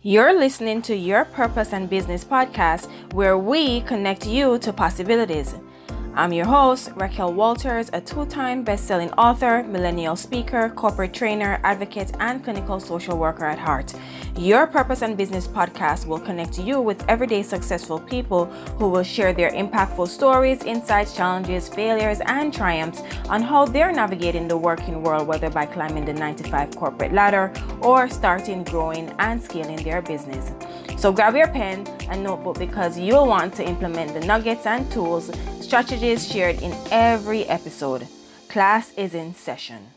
You're listening to Your Purpose and Business podcast, where we connect you to possibilities. I'm your host, Raquel Walters, a two-time best-selling author, millennial speaker, corporate trainer, advocate, and clinical social worker at heart. Your Purpose and Business podcast will connect you with everyday successful people who will share their impactful stories, insights, challenges, failures, and triumphs on how they're navigating the working world, whether by climbing the 9-to-5 corporate ladder or starting, growing, and scaling their business. So grab your pen and notebook because you'll want to implement the nuggets and tools, strategies shared in every episode. Class is in session.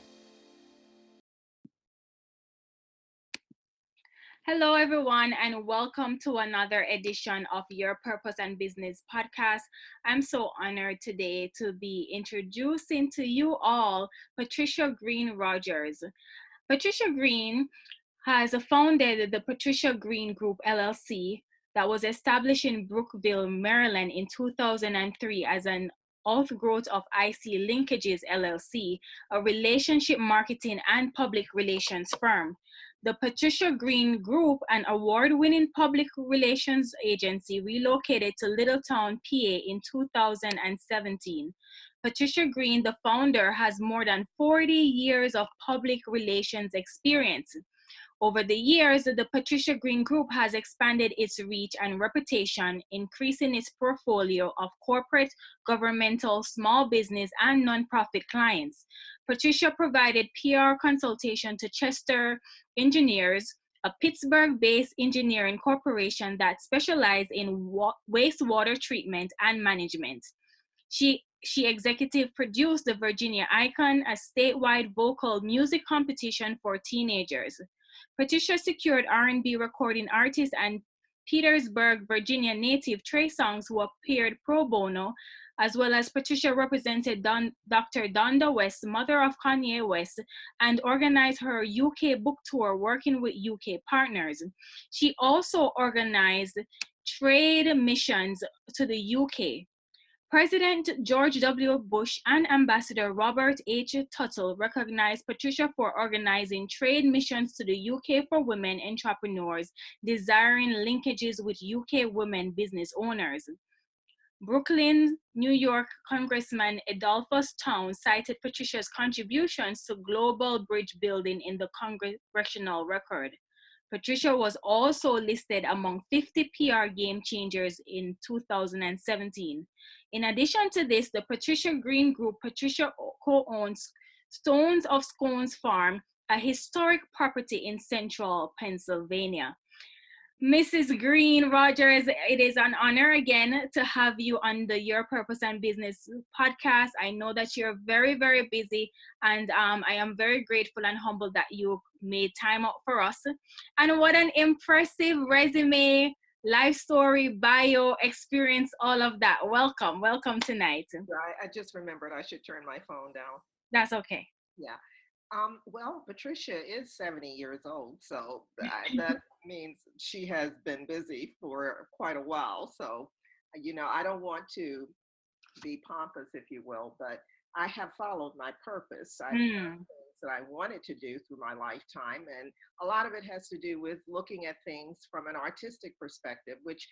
Hello, everyone, and welcome to another edition of Your Purpose and Business podcast. I'm so honored today to be introducing to you all Patricia Green Rogers. Patricia Green has founded the Patricia Green Group LLC that was established in Brookville, Maryland in 2003 as an outgrowth of IC Linkages LLC, a relationship marketing and public relations firm. The Patricia Green Group, an award-winning public relations agency, relocated to Littletown, PA in 2017. Patricia Green, the founder, has more than 40 years of public relations experience. Over the years, the Patricia Green Group has expanded its reach and reputation, increasing its portfolio of corporate, governmental, small business, and nonprofit clients. Patricia provided PR consultation to Chester Engineers, a Pittsburgh-based engineering corporation that specialized in wastewater treatment and management. She executive produced the Virginia Icon, a statewide vocal music competition for teenagers. Patricia secured R&B recording artist and Petersburg, Virginia native Trey Songz, who appeared pro bono, as well as Patricia represented Dr. Donda West, mother of Kanye West, and organized her UK book tour working with UK partners. She also organized trade missions to the UK. President George W. Bush and Ambassador Robert H. Tuttle recognized Patricia for organizing trade missions to the UK for women entrepreneurs desiring linkages with UK women business owners. Brooklyn, New York Congressman Adolphus Towns cited Patricia's contributions to global bridge building in the congressional record. Patricia was also listed among 50 PR game changers in 2017. In addition to this, the Patricia Green Group, Patricia co-owns Stones of Scones Farm, a historic property in central Pennsylvania. Mrs. Green Rogers, it is an honor again to have you on the Your Purpose and Business podcast. I know that you're very, very busy, and I am very grateful and humbled that you made time out for us. And what an impressive resume, life story, bio, experience, all of that. Welcome tonight. I just remembered I should turn my phone down. That's okay. Yeah. Well, Patricia is 70 years old, so that means she has been busy for quite a while. So, I don't want to be pompous, if you will, but I have followed my purpose. I've done things that I wanted to do through my lifetime, and a lot of it has to do with looking at things from an artistic perspective, which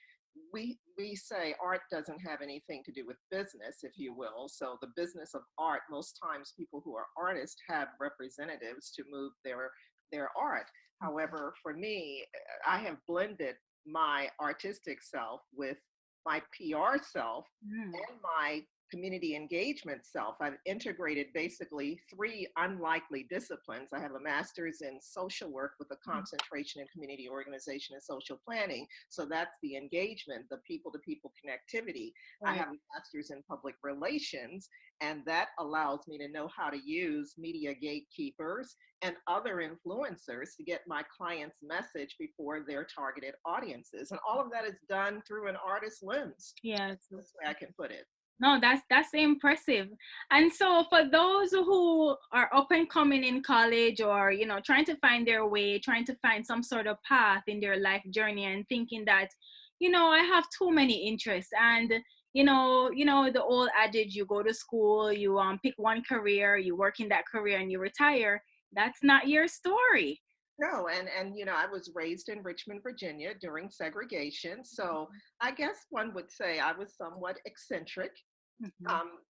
we say art doesn't have anything to do with business, if you will. So the business of art, most times people who are artists have representatives to move their art. However, for me, I have blended my artistic self with my PR self and my community engagement self. I've integrated basically three unlikely disciplines. I have a master's in social work with a concentration in community organization and social planning. So that's the engagement, the people to people connectivity. Right. I have a master's in public relations, and that allows me to know how to use media gatekeepers and other influencers to get my clients' message before their targeted audiences. And all of that is done through an artist lens. Yes. That's the way I can put it. No, that's impressive. And so for those who are up and coming in college, or trying to find their way, trying to find some sort of path in their life journey, and thinking that I have too many interests, and the old adage, you go to school, you pick one career, you work in that career, and you retire. That's not your story. No, and I was raised in Richmond, Virginia during segregation, so I guess one would say I was somewhat eccentric. Mhm. Um,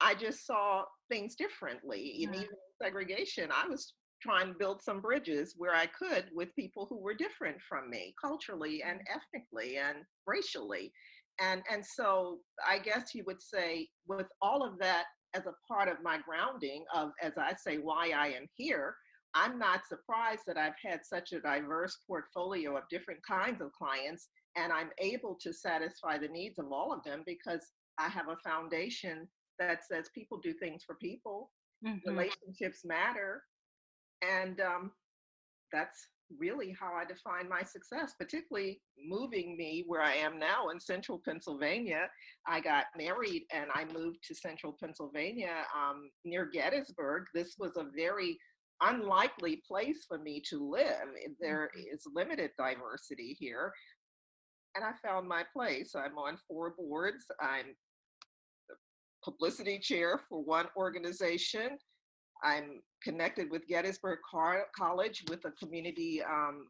I just saw things differently. And even in segregation, I was trying to build some bridges where I could with people who were different from me culturally and ethnically and racially. And so I guess you would say with all of that as a part of my grounding of, as I say, why I am here, I'm not surprised that I've had such a diverse portfolio of different kinds of clients, and I'm able to satisfy the needs of all of them because I have a foundation that says people do things for people, Mhm. relationships matter, and that's really how I define my success, particularly moving me where I am now in central Pennsylvania. I got married and I moved to central Pennsylvania near Gettysburg. This was a very unlikely place for me to live. There is limited diversity here. And I found my place. I'm on 4 boards. I'm publicity chair for one organization. I'm connected with Gettysburg College with a community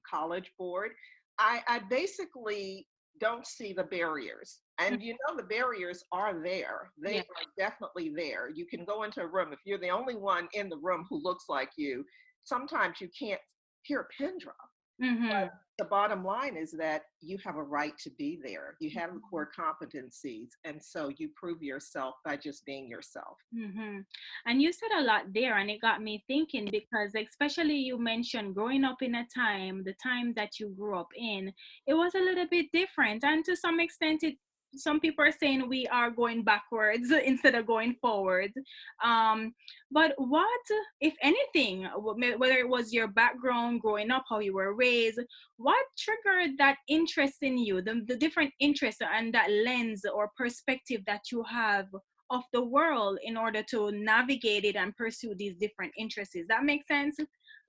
college board. I basically don't see the barriers. Mhm. And the barriers are there. They Yeah. are definitely there. You can go into a room. If you're the only one in the room who looks like you, sometimes you can't hear a pin drop. Mhm. The bottom line is that you have a right to be there. You have the core competencies. And so you prove yourself by just being yourself. Mm-hmm. And you said a lot there, and it got me thinking because, especially you mentioned growing up in a time, the time that you grew up in, it was a little bit different. And to some extent, some people are saying we are going backwards instead of going forward. Um, but what, if anything, whether it was your background growing up, how you were raised, what triggered that interest in you, the different interests and that lens or perspective that you have of the world in order to navigate it and pursue these different interests? That makes sense?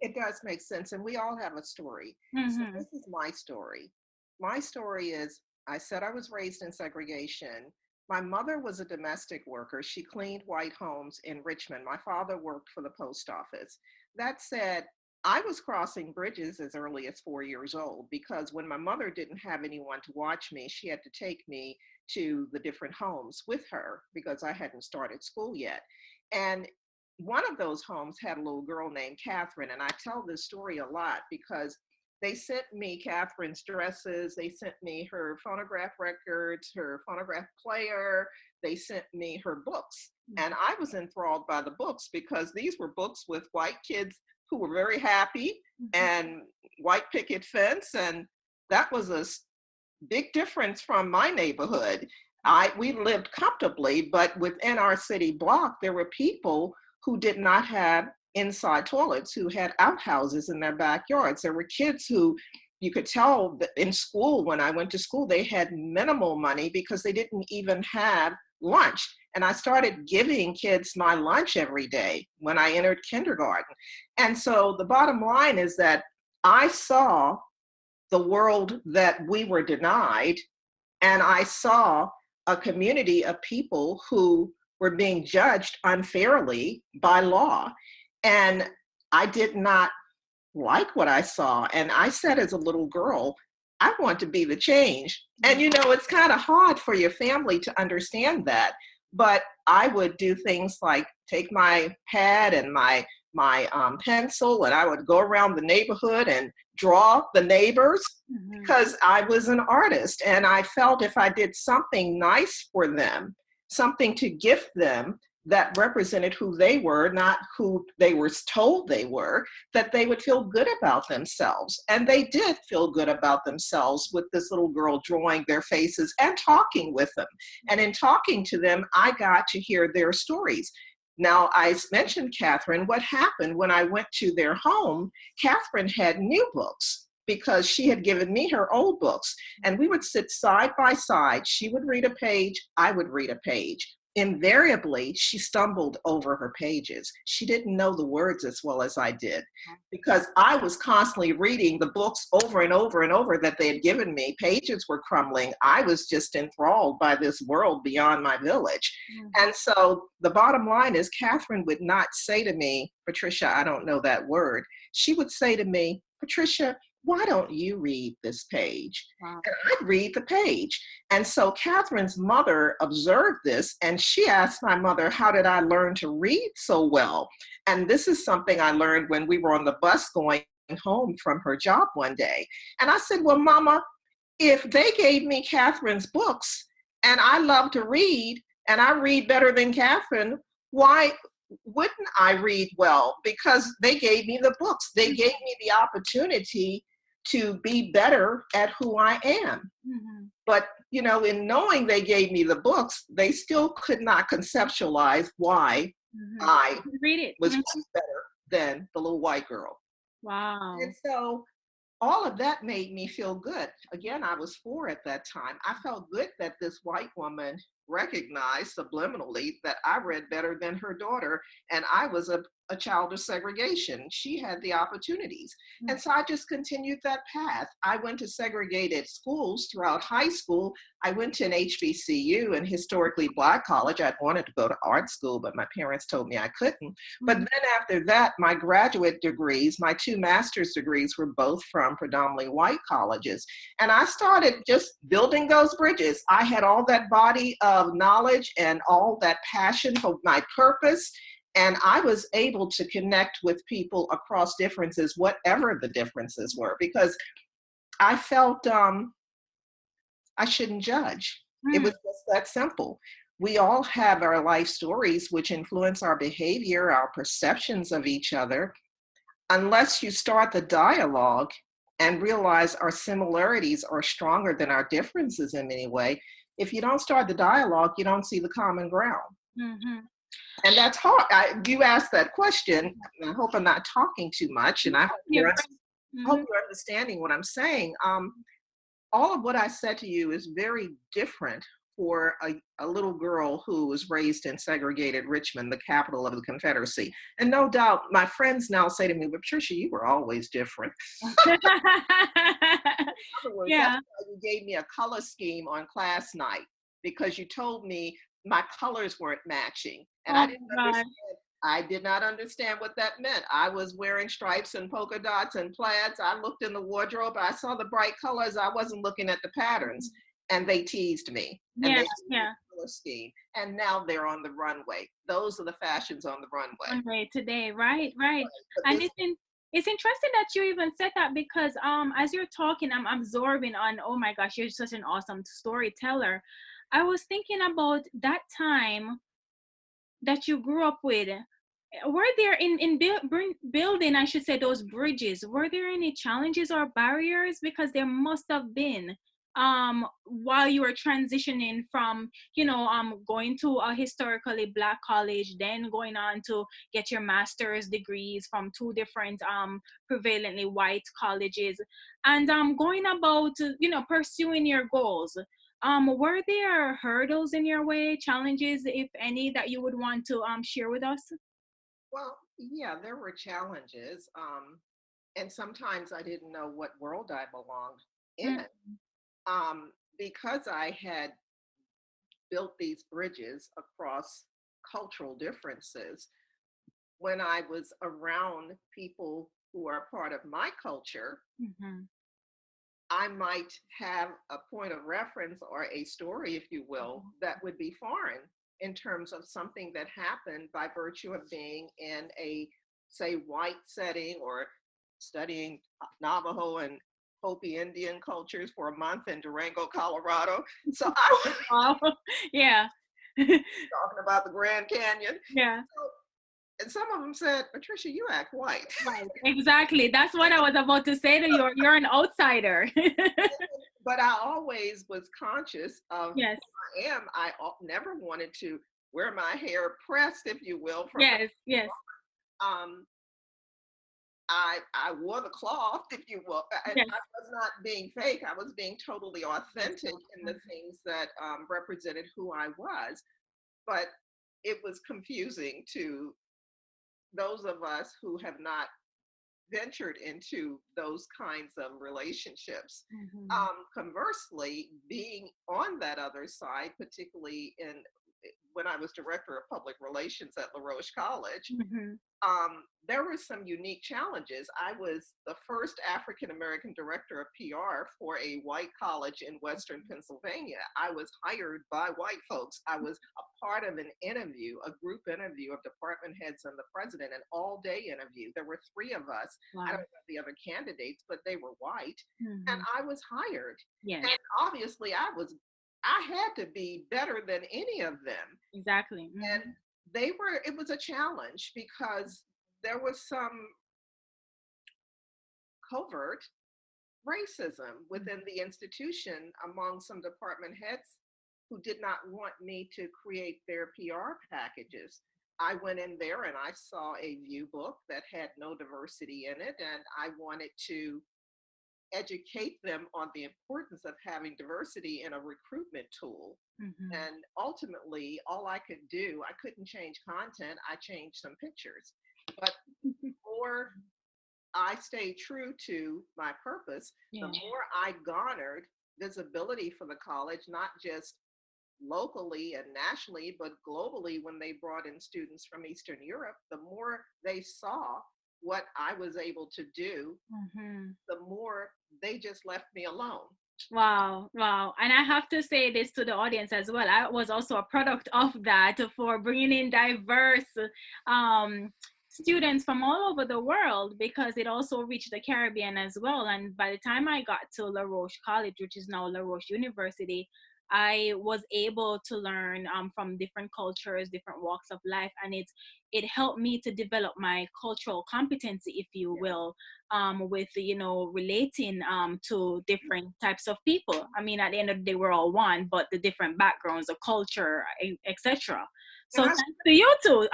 It does make sense. And we all have a story. So Mm-hmm. this is my story. My story is I said I was raised in segregation. My mother was a domestic worker. She cleaned white homes in Richmond. My father worked for the post office. That said, I was crossing bridges as early as 4 years old because when my mother didn't have anyone to watch me, she had to take me to the different homes with her because I hadn't started school yet. And one of those homes had a little girl named Catherine. And I tell this story a lot because they sent me Catherine's dresses. They sent me her phonograph records, her phonograph player. They sent me her books. And I was enthralled by the books because these were books with white kids who were very happy and white picket fence. And that was a big difference from my neighborhood. We lived comfortably, but within our city block, there were people who did not have inside toilets, who had outhouses in their backyards. There were kids who you could tell that in school, when I went to school, they had minimal money because they didn't even have lunch. And I started giving kids my lunch every day when I entered kindergarten. And so the bottom line is that I saw the world that we were denied, and I saw a community of people who were being judged unfairly by law. And I did not like what I saw. And I said, as a little girl, I want to be the change. And it's kind of hard for your family to understand that. But I would do things like take my pad and my pencil, and I would go around the neighborhood and draw the neighbors Mm-hmm. because I was an artist. And I felt if I did something nice for them, something to gift them that represented who they were, not who they were told they were, that they would feel good about themselves. And they did feel good about themselves with this little girl drawing their faces and talking with them. And in talking to them, I got to hear their stories. Now, I mentioned Catherine. What happened when I went to their home, Catherine had new books because she had given me her old books. And we would sit side by side. She would read a page, I would read a page. Invariably, she stumbled over her pages. She didn't know the words as well as I did because I was constantly reading the books over and over and over that they had given me. Pages were crumbling. I was just enthralled by this world beyond my village. And so the bottom line is Catherine would not say to me, Patricia, I don't know that word. She would say to me, Patricia, why don't you read this page? Wow. And I'd read the page. And so Catherine's mother observed this, and she asked my mother, how did I learn to read so well? And this is something I learned when we were on the bus going home from her job one day. And I said, well, Mama, if they gave me Catherine's books and I love to read and I read better than Catherine, why wouldn't I read well? Because they gave me the books. They gave me the opportunity to be better at who I am. Mm-hmm. But, you know, in knowing they gave me the books, they still could not conceptualize why I Read it. was better than the little white girl. Wow. And so all of that made me feel good. Again, I was 4 at that time. I felt good that this white woman recognized subliminally that I read better than her daughter, and I was a child of segregation. She had the opportunities. And so I just continued that path. I went to segregated schools throughout high school. I went to an HBCU, an historically Black college. I'd wanted to go to art school, but my parents told me I couldn't. But then after that, my graduate degrees, my 2 master's degrees were both from predominantly white colleges. And I started just building those bridges. I had all that body of knowledge and all that passion for my purpose. And I was able to connect with people across differences, whatever the differences were, because I felt I shouldn't judge. It was just that simple. We all have our life stories which influence our behavior, our perceptions of each other. Unless you start the dialogue and realize our similarities are stronger than our differences in any way, if you don't start the dialogue, you don't see the common ground. Mm-hmm. And that's hard. You asked that question. I hope I'm not talking too much, and I hope you're understanding what I'm saying. All of what I said to you is very different for a little girl who was raised in segregated Richmond, the capital of the Confederacy. And no doubt, my friends now say to me, but Patricia, you were always different. In other words, that's why you gave me a color scheme on class night, because you told me my colors weren't matching. And I did not understand what that meant. I was wearing stripes and polka dots and plaids. I looked in the wardrobe. I saw the bright colors. I wasn't looking at the patterns. And they teased me. And they gave me a color scheme. And now they're on the runway. Those are the fashions on the runway. Runway today, right. And it's interesting that you even said that, because as you're talking, I'm absorbing on, oh my gosh, you're such an awesome storyteller. I was thinking about that time that you grew up with. Were there in building, I should say, those bridges, were there any challenges or barriers? Because there must have been, while you were transitioning from, going to a historically Black college, then going on to get your master's degrees from 2 different prevalently white colleges, and going about, pursuing your goals. Were there hurdles in your way, challenges, if any, that you would want to share with us? Well, yeah, there were challenges. And sometimes I didn't know what world I belonged in. Because I had built these bridges across cultural differences, when I was around people who are part of my culture, I might have a point of reference or a story, if you will, that would be foreign in terms of something that happened by virtue of being in a, say, white setting, or studying Navajo and Hopi Indian cultures for a month in Durango, Colorado. So I was talking about the Grand Canyon. And some of them said, Patricia, you act white. Right, exactly. That's what I was about to say to you. You're an outsider. But I always was conscious of who I am. I never wanted to wear my hair pressed, if you will. I wore the cloth, if you will. I was not being fake. I was being totally authentic in the things that represented who I was. But it was confusing to those of us who have not ventured into those kinds of relationships. Conversely, being on that other side, particularly when I was director of public relations at La Roche College, Mm-hmm. there were some unique challenges. I was the first African American director of PR for a white college in Western Pennsylvania. I was hired by white folks. I was a part of an interview, a group interview of department heads and the president, an all day interview. There were three of us. I Wow. don't know the other candidates, but they were white. And Mm-hmm. I was hired. Yes, And obviously, I had to be better than any of them. exactly. And Mm-hmm. it was a challenge because there was some covert racism within the institution among some department heads who did not want me to create their PR packages. I went in there and I saw a view book that had no diversity in it, and I wanted to educate them on the importance of having diversity in a recruitment tool. Mm-hmm. And ultimately, all I could do, I couldn't change content, I changed some pictures. But more I stayed true to my purpose, the Yeah. more I garnered visibility for the college, not just locally and nationally, but globally when they brought in students from Eastern Europe, the more they saw what I was able to do, Mm-hmm. the more they just left me alone. Wow, wow. And I have to say this to the audience as well. I was also a product of that for bringing in diverse um, students from all over the world because it also reached the Caribbean as well. And by the time I got to La Roche College, which is now La Roche University, I was able to learn from different cultures, different walks of life, and it helped me to develop my cultural competency, if you Yeah. will, with relating to different types of people. I mean, at the end of the day, we're all one, but the different backgrounds, the culture, etc. And So I thanks to you too,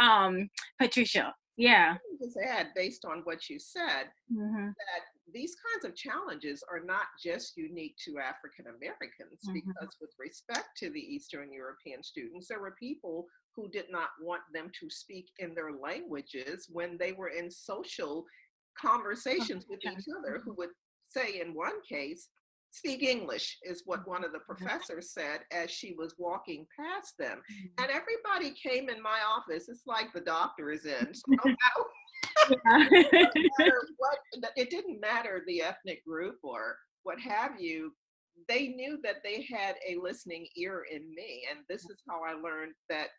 Patricia. Yeah. just add, based on what you said, Mm-hmm. that these kinds of challenges are not just unique to African Americans, Mm-hmm. because with respect to the Eastern European students, there were people who did not want them to speak in their languages when they were in social conversations with each other, who would say, in one case, speak English, is what one of the professors said as she was walking past them. And everybody came in my office. It's like the doctor is in. So no Yeah. matter what, it didn't matter the ethnic group or what have you. They knew that they had a listening ear in me. And this is how I learned that,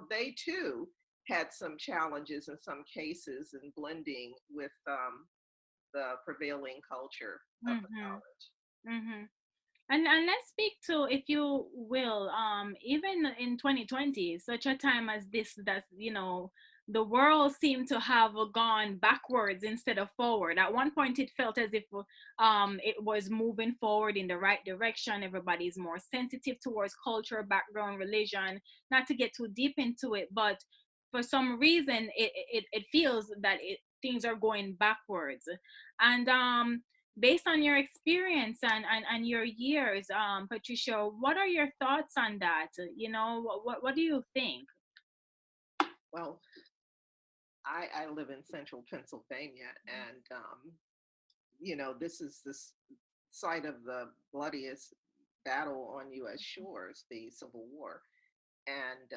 they too had some challenges in some cases in blending with the prevailing culture of the Mm-hmm. college. Mm-hmm. And let's speak to, if you will, even in 2020, such a time as this, that the world seemed to have gone backwards instead of forward. At one point, it felt as if it was moving forward in the right direction. Everybody's more sensitive towards culture, background, religion. Not to get too deep into it, but for some reason, it feels that things are going backwards. And based on your experience and your years, Patricia, what are your thoughts on that? What do you think? Well, I live in central Pennsylvania, and this is this site of the bloodiest battle on U.S. shores, the Civil War. And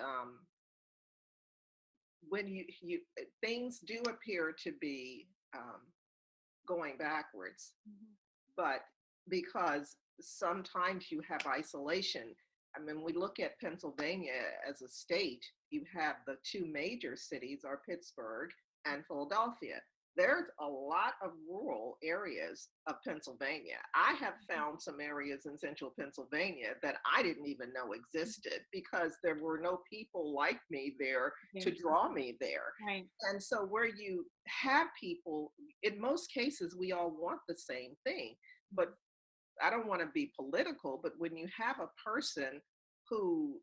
when you things do appear to be going backwards, but because sometimes you have isolation. I mean, we look at Pennsylvania as a state, you have the two major cities are Pittsburgh and Philadelphia. There's a lot of rural areas of Pennsylvania. I have found some areas in central Pennsylvania that I didn't even know existed because there were no people like me there to Yes. draw me there. Right. And so, where you have people, in most cases, we all want the same thing. But I don't want to be political, but when you have a person who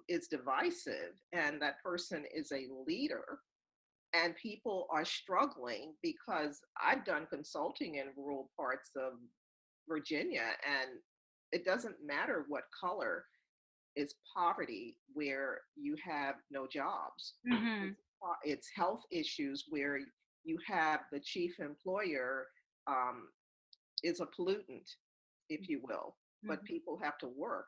is divisive, and that person is a leader, and people are struggling, because I've done consulting in rural parts of Virginia, and it doesn't matter what color, is poverty where you have no jobs. Mm-hmm. It's health issues where you have the chief employer is a pollutant, if you will, but people have to work.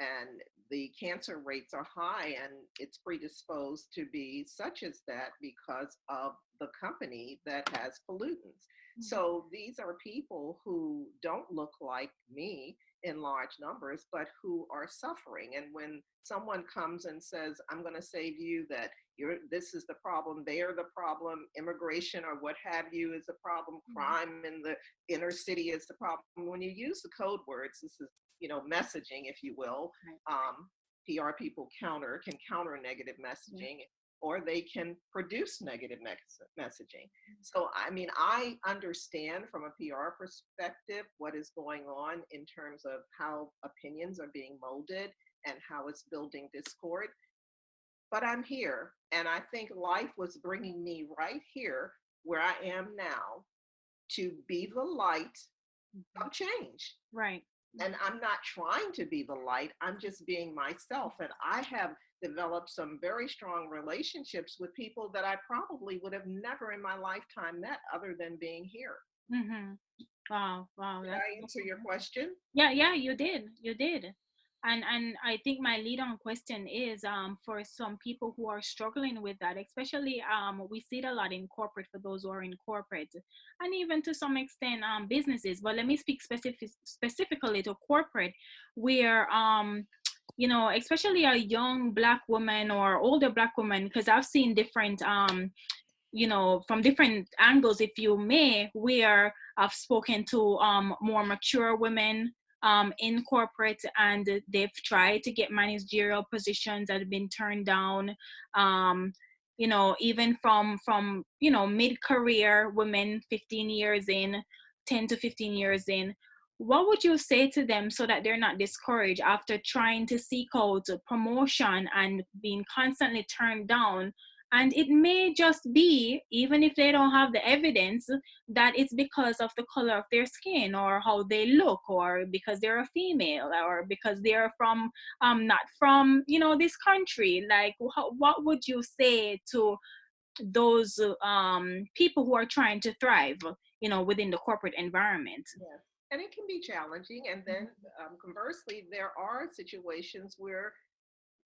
and the cancer rates are high, and it's predisposed to be such as that because of the company that has pollutants. So these are people who don't look like me in large numbers, but who are suffering. And when someone comes and says, I'm going to save you, that this is the problem, they're the problem, immigration or what have you is the problem, crime in the inner city is the problem. When you use the code words, this is, messaging, if you will. PR people can counter negative messaging, or they can produce negative messaging. So, I mean, I understand from a PR perspective what is going on in terms of how opinions are being molded and how it's building discord. But I'm here, and I think life was bringing me right here where I am now to be the light of change. Right. And I'm not trying to be the light, I'm just being myself. And I have developed some very strong relationships with people that I probably would have never in my lifetime met other than being here. Mm-hmm. Wow, wow. Did That's I answer your question? Yeah, yeah, you did. You did. And I think my lead on question is for some people who are struggling with that, especially we see it a lot in corporate for those who are in corporate, and even to some extent businesses. But let me speak specifically to corporate, where especially a young black woman or older black woman, because I've seen different from different angles, if you may, where I've spoken to more mature women in corporate, and they've tried to get managerial positions that have been turned down. Even from mid-career women, 15 years in, 10 to 15 years in. What would you say to them so that they're not discouraged after trying to seek out a promotion and being constantly turned down? And it may just be, even if they don't have the evidence, that it's because of the color of their skin or how they look, or because they're a female, or because they're from not from this country. Like, what would you say to those people who are trying to thrive within the corporate environment? Yes. And it can be challenging. And then conversely, there are situations where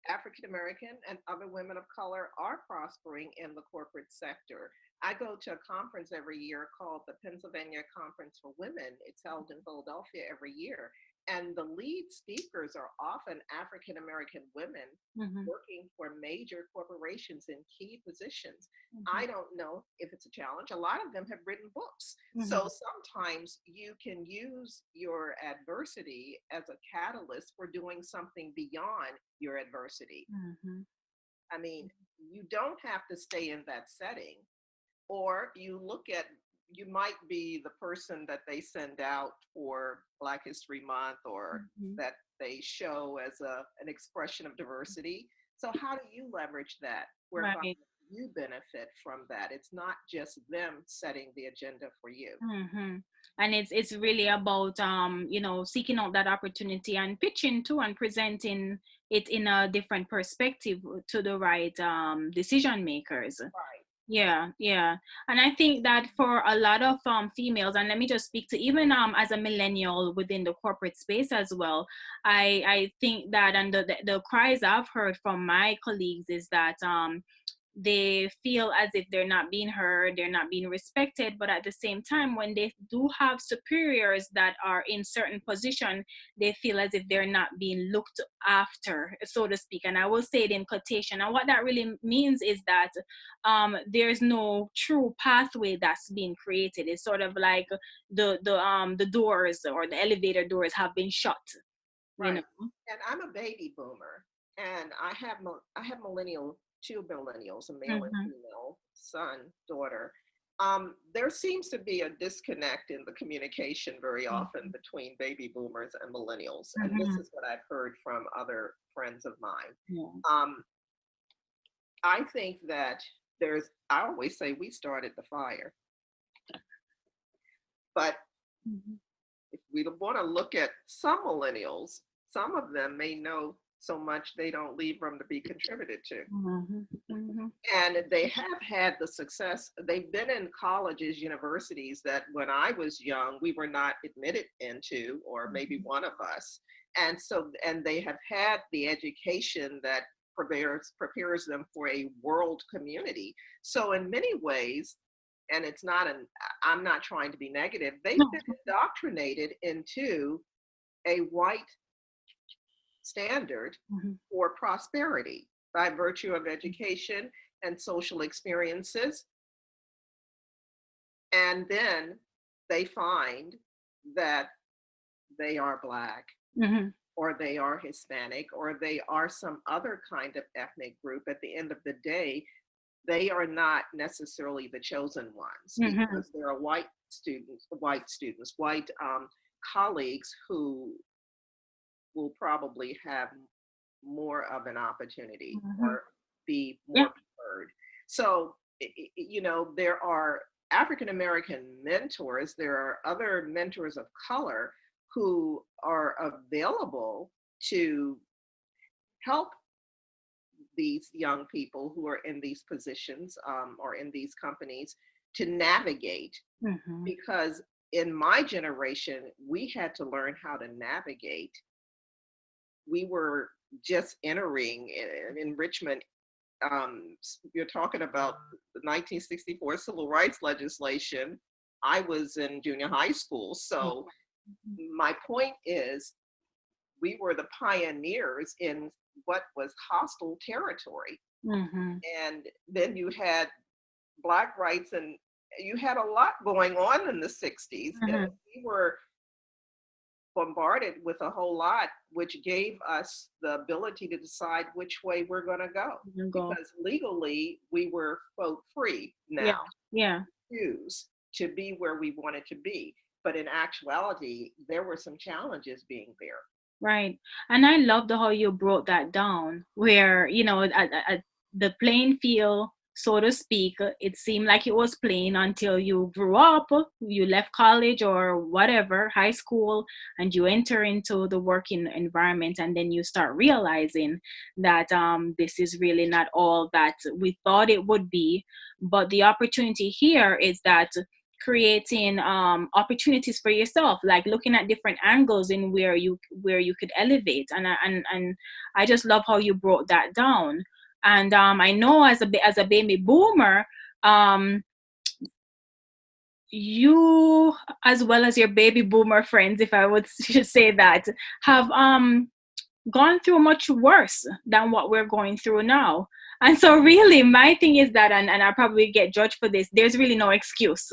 African American and other women of color are prospering in the corporate sector. I go to a conference every year called the Pennsylvania Conference for Women. It's held in Philadelphia every year. And the lead speakers are often African American women Mm-hmm. working for major corporations in key positions. Mm-hmm. I don't know if it's a challenge. A lot of them have written books. Mm-hmm. So sometimes you can use your adversity as a catalyst for doing something beyond your adversity. Mm-hmm. I mean, you don't have to stay in that setting, or you might be the person that they send out for Black History Month, or Mm-hmm. that they show as an expression of diversity. So how do you leverage that whereby Right. you benefit from that? It's not just them setting the agenda for you. Mm-hmm. And it's really about seeking out that opportunity and pitching too, and presenting it in a different perspective to the right decision makers. Right. Yeah, yeah. And I think that for a lot of females, and let me just speak to even as a millennial within the corporate space as well, I think that, and the cries I've heard from my colleagues is that they feel as if they're not being heard, they're not being respected. But at the same time, when they do have superiors that are in certain position, they feel as if they're not being looked after, so to speak. And I will say it in quotation. And what that really means is that there's no true pathway that's being created. It's sort of like the doors, or the elevator doors, have been shut. You know. Right. And I'm a baby boomer, and I have two millennials, a male and Mm-hmm. female son, daughter. There seems to be a disconnect in the communication very often between baby boomers and millennials, and this Mm-hmm. is what I've heard from other friends of mine. Yeah. Um, I think that I always say we started the fire, but Mm-hmm. if we want to look at some millennials, some of them may know so much they don't leave room to be contributed to. Mhm. Mhm. And they have had the success. They've been in colleges, universities that when I was young, we were not admitted into, or maybe one of us. And so, and they have had the education that prepares them for a world community. So in many ways, and it's not an, I'm not trying to be negative, they've No. been indoctrinated into a white standard Mhm. for prosperity by virtue of education and social experiences. And then they find that they are Black, Mhm. or they are Hispanic, or they are some other kind of ethnic group. At the end of the day, they are not necessarily the chosen ones, Mhm. because there are white colleagues who will probably have more of an opportunity Mhm. or be Yeah. more preferred. So, there are African American mentors, there are other mentors of color who are available to help these young people who are in these positions, or in these companies, to navigate. Mhm. Because in my generation, we had to learn how to navigate. We were just entering in Richmond. You're talking about the 1964 civil rights legislation. I was in junior high school. Yeah. So my point is, we were the pioneers in what was hostile territory. Mhm. And then you had Black rights, and you had a lot going on in the 60s. And Mhm. we were bombarded with a whole lot, which gave us the ability to decide which way we're going to go. You go. Because legally, we were, quote, free Yeah. now Yeah. to choose to be where we wanted to be. But in actuality, there were some challenges being there. Right. And I loved how you broke that down, where, at the playing field, so to speak, it seemed like it was plain until you grew up, you left college or whatever, high school, and you enter into the working environment. And then you start realizing that this is really not all that we thought it would be. But the opportunity here is that creating opportunities for yourself, like looking at different angles in where you could elevate. And I just love how you brought that down. And I know as a baby boomer, um you, as well as your baby boomer friends, if I would should say that, have gone through much worse than what we're going through now. And so really my thing is that, and I probably get judged for this, there's really no excuse,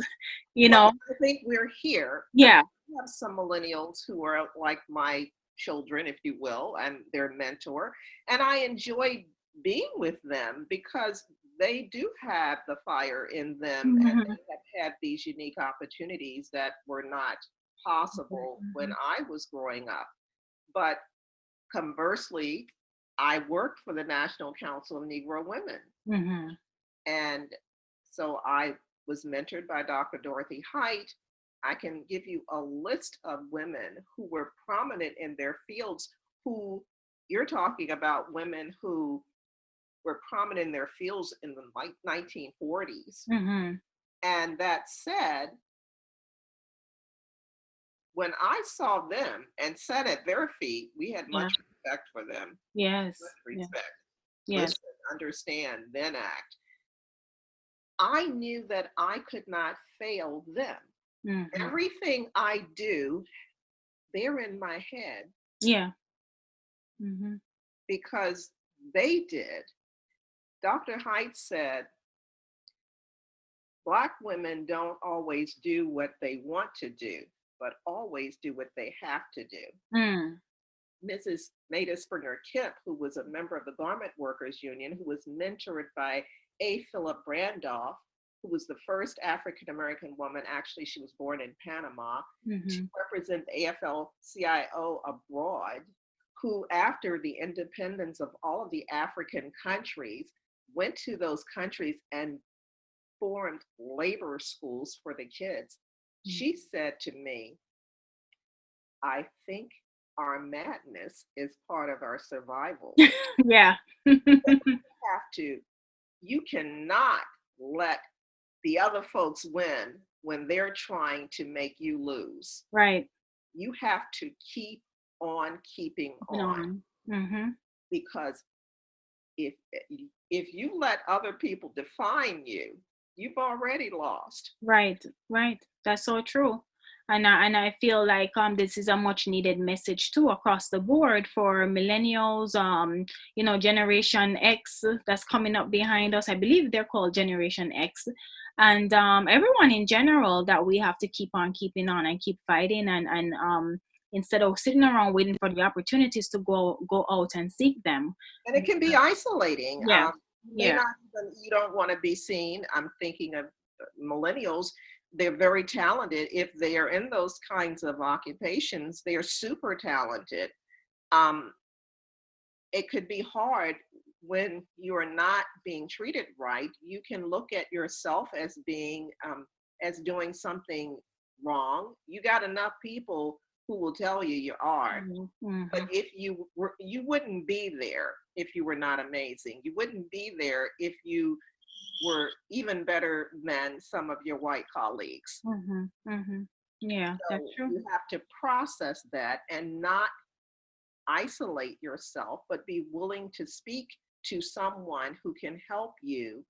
you Well, know. I think we're here. I Yeah. have some millennials who are like my children, if you will, and their mentor. And I enjoy being with them because they do have the fire in them, and Mhm. they have had these unique opportunities that were not possible when Mhm. I was growing up. But conversely, I worked for the National Council of Negro Women. Mhm. And so I was mentored by Dr. Dorothy Height. I can give you a list of women who were prominent in their fields, who, you're talking about women who were prominent in their fields in the 1940s. Mhm. And that said, when I saw them and sat at their feet, we had Yeah. much respect for them. Yes. Much Yeah. respect. Yes. Listen, understand, then act. I knew that I could not fail them. Mhm. Everything I do, they're in my head Yeah. Mhm. because they did. Dr. Height said, Black women don't always do what they want to do, but always do what they have to do. Mm. Mrs. Maida Springer Kemp, who was a member of the Garment Workers Union, who was mentored by A. Philip Randolph, who was the first African American woman, actually, she was born in Panama, to Mhm. represent the AFL-CIO abroad, who, after the independence of all of the African countries, went to those countries and formed labor schools for the kids. Mm. She said to me, I think our madness is part of our survival. Yeah. But you have to, you cannot let the other folks win when they're trying to make you lose. Right. You have to keep on keeping You on, know. Mm-hmm. because if if you let other people define you, you've already lost. Right, right. That's so true. And I feel like this is a much needed message too across the board for millennials, Generation X that's coming up behind us. I believe they're called Generation X. And everyone in general, that we have to keep on keeping on and keep fighting, and instead of sitting around waiting for the opportunities to go out and seek them. And it can be isolating. Yeah. You may Yeah. not even, you don't want to be seen. I'm thinking of millennials. They're very talented. If they are in those kinds of occupations, they are super talented. Um, it could be hard when you are not being treated right. You can look at yourself as being, as doing something wrong. You got enough people who will tell you you are. But Mm-hmm. if you were, you wouldn't be there if you were not amazing. You wouldn't be there if you were even better than some of your white colleagues. Mm-hmm. Mm-hmm. Yeah, that's So true. you have to process that and not isolate yourself, but be willing to speak to someone who can help you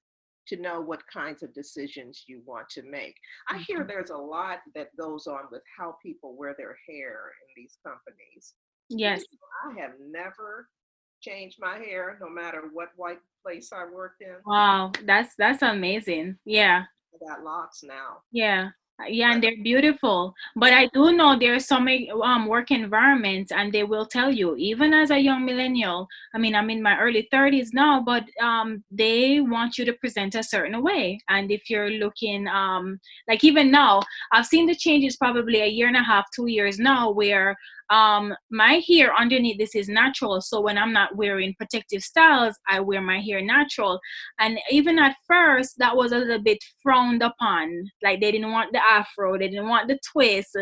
to know what kinds of decisions you want to make. I hear Mhm. there's a lot that goes on with how people wear their hair in these companies. Do you Yes. know, I have never changed my hair, no matter what white place I worked in. Wow, that's amazing. Yeah. I got locks now. Yeah. Yeah, and they're beautiful. But I do know there are some work environments, and they will tell you, even as a young millennial, I mean, I'm in my early 30s now, but they want you to present a certain way. And if you're looking like even now, I've seen the changes probably a year and a half, 2 years now, where my hair underneath this is natural. So when I'm not wearing protective styles, I wear my hair natural. And even at first, that was a little bit frowned upon. Like they didn't want the afro, they didn't want the twist.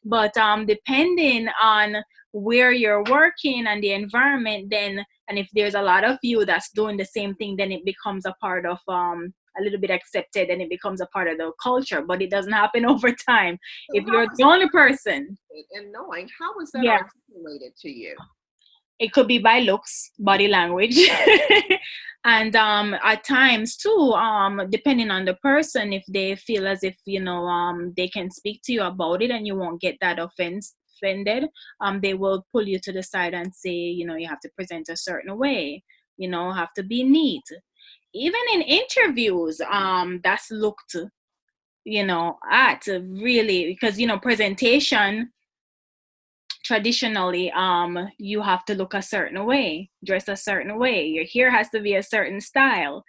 But depending on where you're working and the environment, then, and if there's a lot of you that's doing the same thing, then it becomes a part of a little bit accepted, and it becomes a part of the culture. But it doesn't happen over time. So If how you're is the only person, it, and knowing how is that yeah, articulated to you? it could be by looks, body language. And at times too, depending on the person, if they feel as if they can speak to you about it and you won't get that offended, they will pull you to the side and say, you have to present a certain way, have to be neat. Even in interviews, that's looked at really, because presentation, traditionally, you have to look a certain way, dress a certain way, your hair has to be a certain style.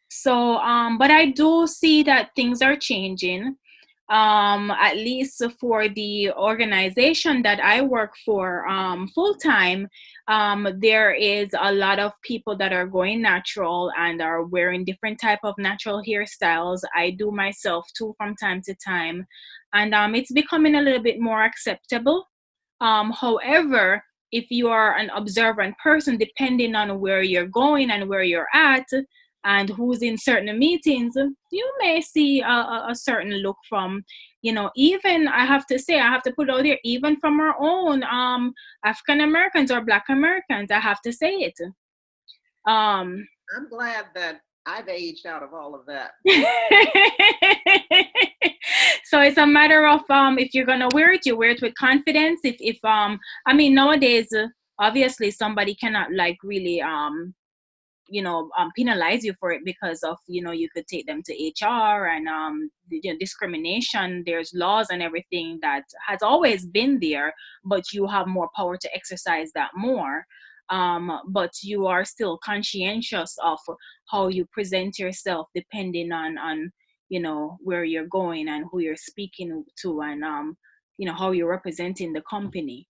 So but I do see that things are changing, at least for the organization that I work for, full time. There is a lot of people that are going natural and are wearing different type of natural hairstyles. I do myself too from time to time, and it's becoming a little bit more acceptable. However, if you are an observant person, depending on where you're going and where you're at and who's in certain meetings, you may see a certain look from, even, I have to say, I have to put out there, even from our own African Americans or Black Americans, I have to say it. Um, I'm glad that I've aged out of all of that. so it's a matter of if you're gonna wear it, you wear it with confidence. If I mean, nowadays, obviously somebody cannot like really penalize you for it, because of you could take them to HR, and discrimination. There's laws and everything that has always been there, but you have more power to exercise that more. But you are still conscientious of how you present yourself, depending on where you're going and who you're speaking to, and how you're representing the company.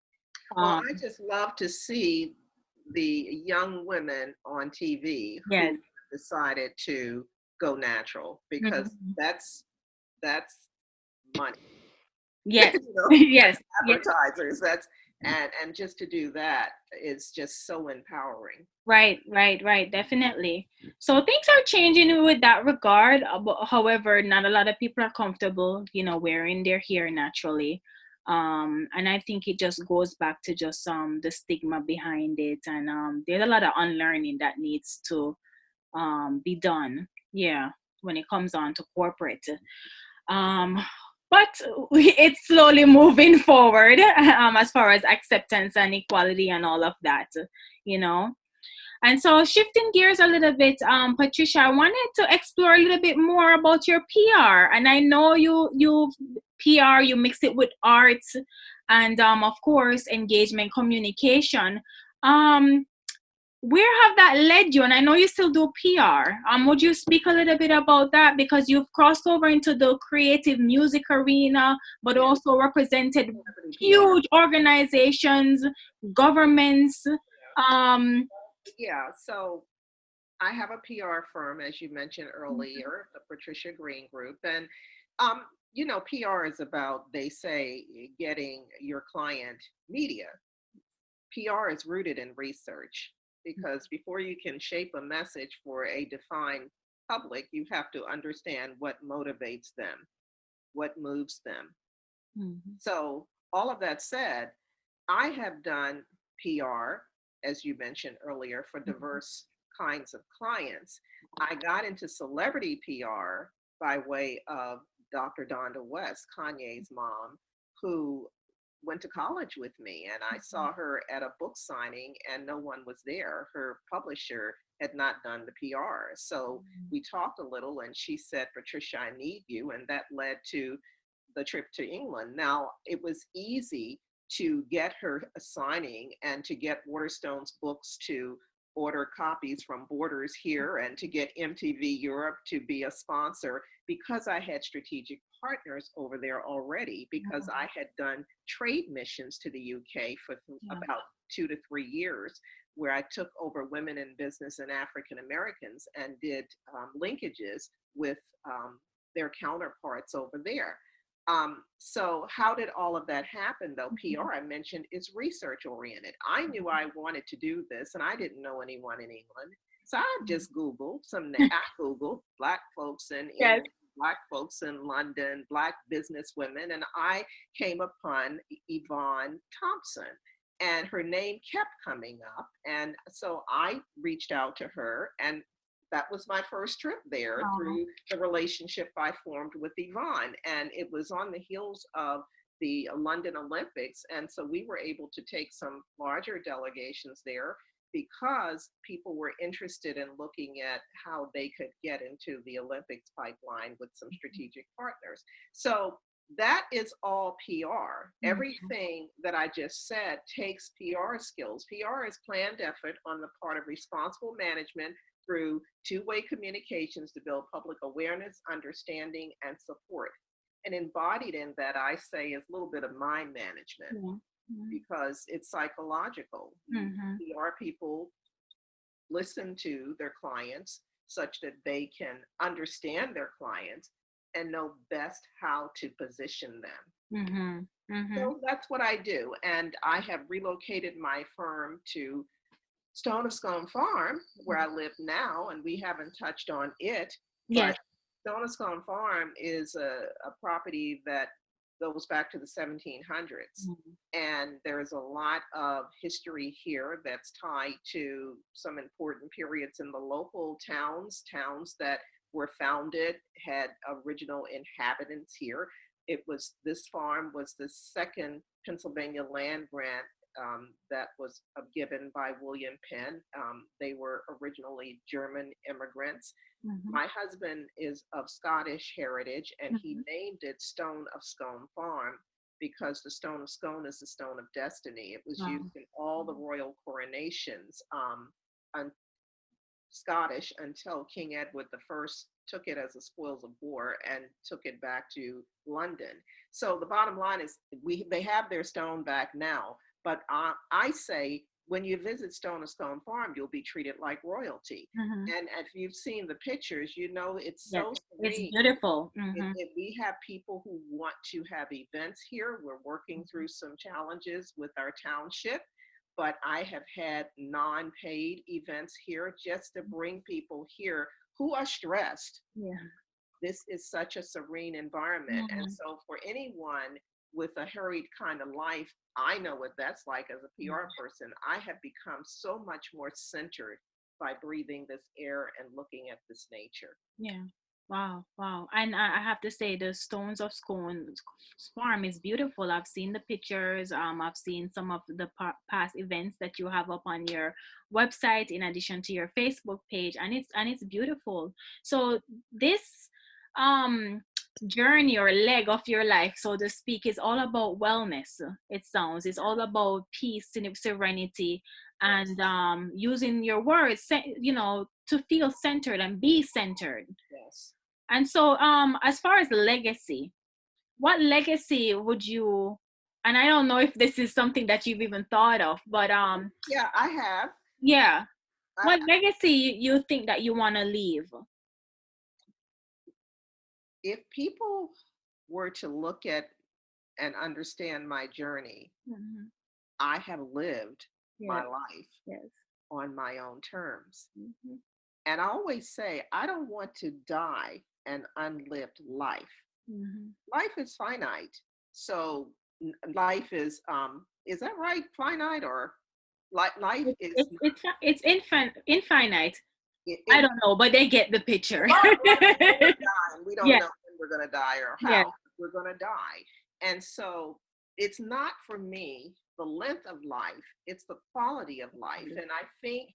Well, um I just love to see the young women on TV yes. who decided to go natural, because Mhm. that's money. Yes. You know, Yes. Yes. advertisers. That's And just to do that is just so empowering. Right, right, right, definitely. So things are changing with that regard. However, not a lot of people are comfortable, wearing their hair naturally. And I think it just goes back to just the stigma behind it, and there's a lot of unlearning that needs to be done. Yeah, when it comes on to corporate. Um, but it's slowly moving forward as far as acceptance and equality and all of that, you know. And so shifting gears a little bit, Patricia, I wanted to explore a little bit more about your PR. And I know you PR, you mix it with arts and of course engagement communication. Um, where have that led you? And I know you still do PR. Would you speak a little bit about that? Because you've crossed over into the creative music arena, but Yes, also represented celebrity PR. huge organizations, governments. Um, Yeah, so I have a PR firm, as you mentioned earlier, the Patricia Green Group. And, um, PR is about, they say, getting your client media. PR is rooted in research because before you can shape a message for a defined public, you have to understand what motivates them, what moves them. Mhm. So, all of that said, I have done PR, as you mentioned earlier, for diverse kinds of clients. I got into celebrity PR by way of Dr. Donda West, Kanye's mom, who went to college with me. And I saw her at a book signing, and no one was there. Her publisher had not done the PR. So we talked a little, and she said, Patricia, I need you. And that led to the trip to England. Now, it was easy to get her a signing and to get Waterstone's books to order copies from Borders here and to get MTV Europe to be a sponsor because I had strategic partners over there already, because I had done trade missions to the UK for Yeah. about 2 to 3 years, where I took over women in business and African Americans and did linkages with their counterparts over there. So how did all of that happen though? PR, I mentioned, is research oriented. I knew I wanted to do this and I didn't know anyone in England. So I just Googled I Googled Black folks in Yes. England, Black folks in London, Black business women, and I came upon Yvonne Thompson. And her name kept coming up. And so I reached out to her, and that was my first trip there Oh. through the relationship I formed with Yvonne. And it was on the heels of the London Olympics. And so we were able to take some larger delegations there because people were interested in looking at how they could get into the Olympics pipeline with some strategic partners. So that is all PR. Mhm. Everything that I just said takes PR skills. PR is planned effort on the part of responsible management through two-way communications to build public awareness, understanding, and support. And embodied in that, I say, is a little bit of mind management Yeah. Mhm. because it's psychological. Mhm. PR people listen to their clients such that they can understand their clients and know best how to position them. Mhm. Mhm. So that's what I do. And I have relocated my firm to Stone of Scone Farm, where I live now, and we haven't touched on it, Yes. but Stone of Scone Farm is a property that goes back to the 1700s. Mhm. And there's a lot of history here that's tied to some important periods in the local towns, towns that were founded, had original inhabitants here. This farm was the second Pennsylvania land grant that was given by William Penn. They were originally German immigrants. Mhm. My husband is of Scottish heritage, and he Mhm. named it Stone of Scone Farm because the stone of Scone is the stone of destiny. It was Oh. used in all the royal coronations. Scottish until King Edward I took it as a spoils of war and took it back to London. So the bottom line is they have their stone back now, but I say when you visit Stone to Stone Farm, you'll be treated like royalty. Mm-hmm. And if you've seen the pictures, you know it's Yes, so it's serene. beautiful. Mm-hmm. We have people who want to have events here. We're working through some challenges with our township, but I have had non-paid events here just to bring people here who are stressed. Yeah. This is such a serene environment. And Mm-hmm. so for anyone with a hurried kind of life, I know what that's like as a PR person. I have become so much more centered by breathing this air and looking at this nature. Yeah. Wow, wow. And I have to say the Stones of Scone farm is beautiful. I've seen the pictures. I've seen some of the past events that you have up on your website in addition to your Facebook page, and it's beautiful. So this um journey or leg of your life, so to speak, is all about wellness. It sounds it's all about peace and serenity, Yes, and using your words, to feel centered and be centered. yes. And so, as far as legacy, what legacy would you? And I don't know if this is something that you've even thought of, but Yeah, I have. yeah, I, what legacy you think that you want to leave? if people were to look at and understand my journey, Mhm. I have lived my Yes, life yes. on my own terms. Mhm. And I always say, I don't want to die an unlived life. Mhm. Life is finite. So life is that right? Finite or life is It's infinite. I in don't know, but they get the picture. right. We're dying. We don't Yeah, know when we're going to die or yeah. how we're going to die. And so it's not for me the length of life, it's the quality of life. And I think,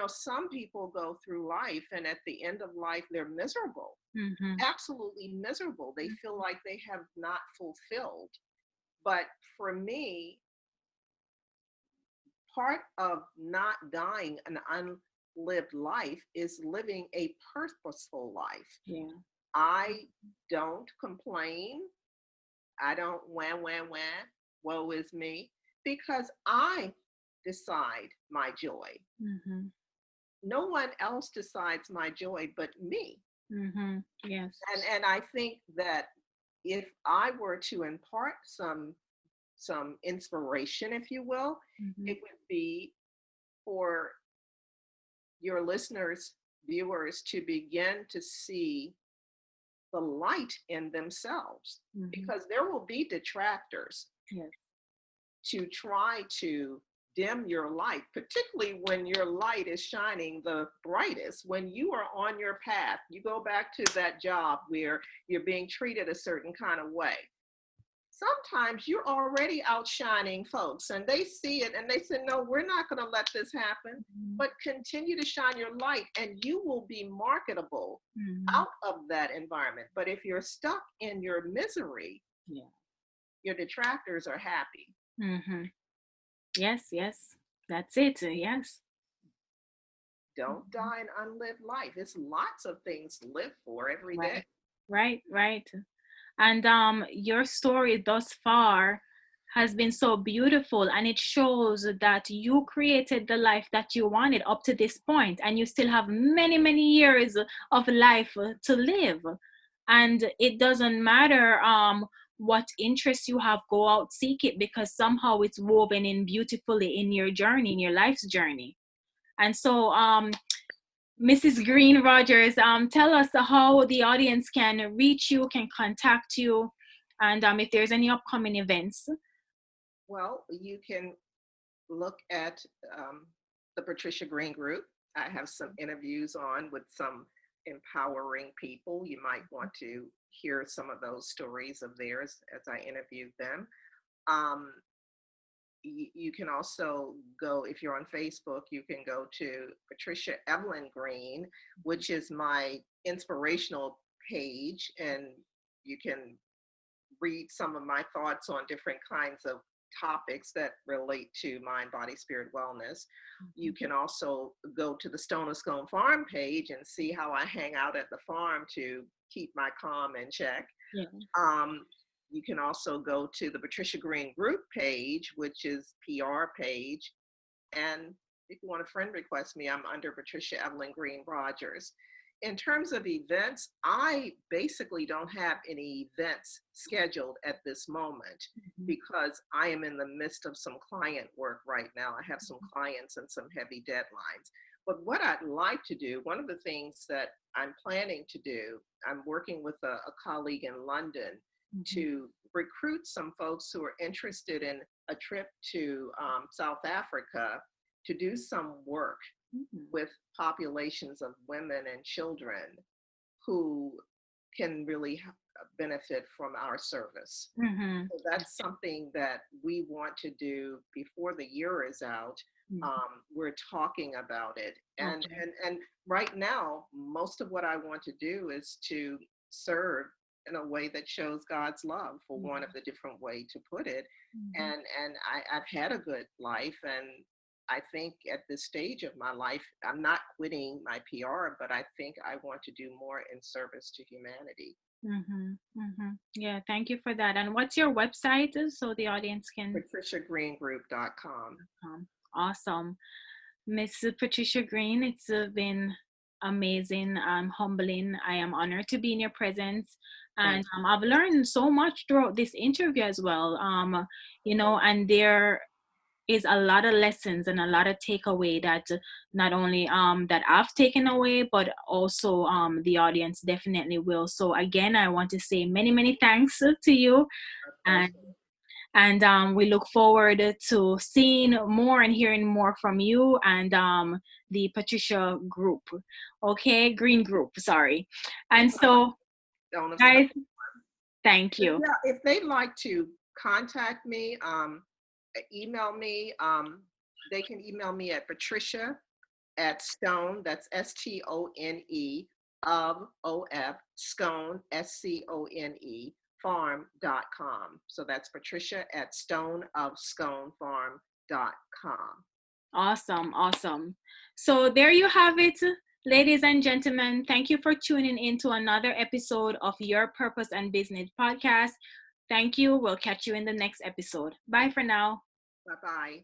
some people go through life and at the end of life, they're miserable, Mm-hmm. absolutely miserable. They feel like they have not fulfilled. But for me, part of not dying an unlived life is living a purposeful life. Yeah. I don't complain. I don't woe is me, because I decide my joy. Mm-hmm. No one else decides my joy but me. Mm-hmm. Yes. And I think that if I were to impart some inspiration, if you will, Mm-hmm. it would be for your listeners, viewers, to begin to see the light in themselves, Mm-hmm. because there will be detractors Yes. to try to dim your light, particularly when your light is shining the brightest. When you are on your path, you go back to that job where you're being treated a certain kind of way. Sometimes you're already outshining folks and they see it and they say, no, we're not going to let this happen. Mm-hmm. But continue to shine your light and you will be marketable Mm-hmm. out of that environment. But if you're stuck in your misery, Yeah. your detractors are happy. Mm-hmm. Yes, yes. That's it. Yes. Don't Mhm. die an unlived life. It's lots of things to live for every day. Right. Right, right. And your story thus far has been so beautiful, and it shows that you created the life that you wanted up to this point, and you still have many, many years of life to live. And it doesn't matter what interests you have, go out, seek it, because somehow it's woven in beautifully in your journey, in your life's journey. And so Mrs. Green Rogers, tell us how the audience can reach you, can contact you, and if there's any upcoming events. Well, you can look at the Patricia Green Group. I have some interviews on with some empowering people. You might want to hear some of those stories of theirs as I interviewed them. Um, you can also go, if you're on Facebook, you can go to Patricia Evelyn Green, which is my inspirational page, and you can read some of my thoughts on different kinds of topics that relate to mind, body, spirit, wellness. You can also go to the Stone of Scone Farm page and see how I hang out at the farm to keep my calm in check. Yeah. Um, you can also go to the Patricia Green Group page, which is PR page, And if you want to friend request me, I'm under Patricia Green Rogers. In terms of events, I basically don't have any events scheduled at this moment because I am in the midst of some client work right now. I have some clients and some heavy deadlines. But what I'd like to do, one of the things that I'm planning to do, I'm working with a colleague in London to recruit some folks who are interested in a trip to South Africa to do some work with populations of women and children who can really benefit from our service. So that's something that we want to do before the year is out. We're talking about it. And right now, most of what I want to do is to serve in a way that shows God's love, for one of the different way to put it. And I've had a good life, and I think at this stage of my life, I'm not quitting my PR, but I think I want to do more in service to humanity. Yeah, thank you for that. And what's your website so the audience can? PatriciaGreenGroup.com. Awesome. Miss Patricia Green, it's been amazing, humbling. I am honored to be in your presence. And I've learned so much throughout this interview as well. And there is a lot of lessons and a lot of takeaway that not only that I've taken away, but also the audience definitely will. So again, I want to say many thanks to you, and we look forward to seeing more and hearing more from you and the Patricia Group, Green Group, sorry. And so, guys, thank you. Yeah, if they'd like to contact me, email me. They can email me at Patricia at Stone, that's STONE of OF, Scone, SCONE, farm.com. So that's Patricia at stoneofsconefarm.com. Awesome. So there you have it, ladies and gentlemen. Thank you for tuning in to another episode of Your Purpose and Business podcast. Thank you. We'll catch you in the next episode. Bye for now. Bye-bye.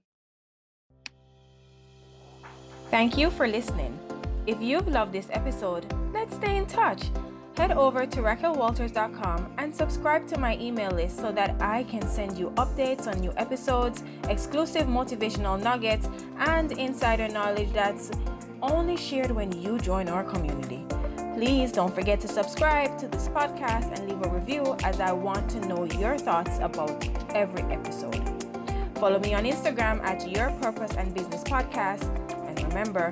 Thank you for listening. If you've loved this episode, let's stay in touch. Head over to raquelwalters.com and subscribe to my email list so that I can send you updates on new episodes, exclusive motivational nuggets, and insider knowledge that's only shared when you join our community. Please don't forget to subscribe to this podcast and leave a review, as I want to know your thoughts about every episode. Follow me on Instagram at Your Purpose and Business Podcast. And remember,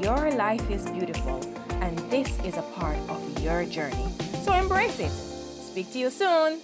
your life is beautiful, and this is a part of your journey. So embrace it. Speak to you soon.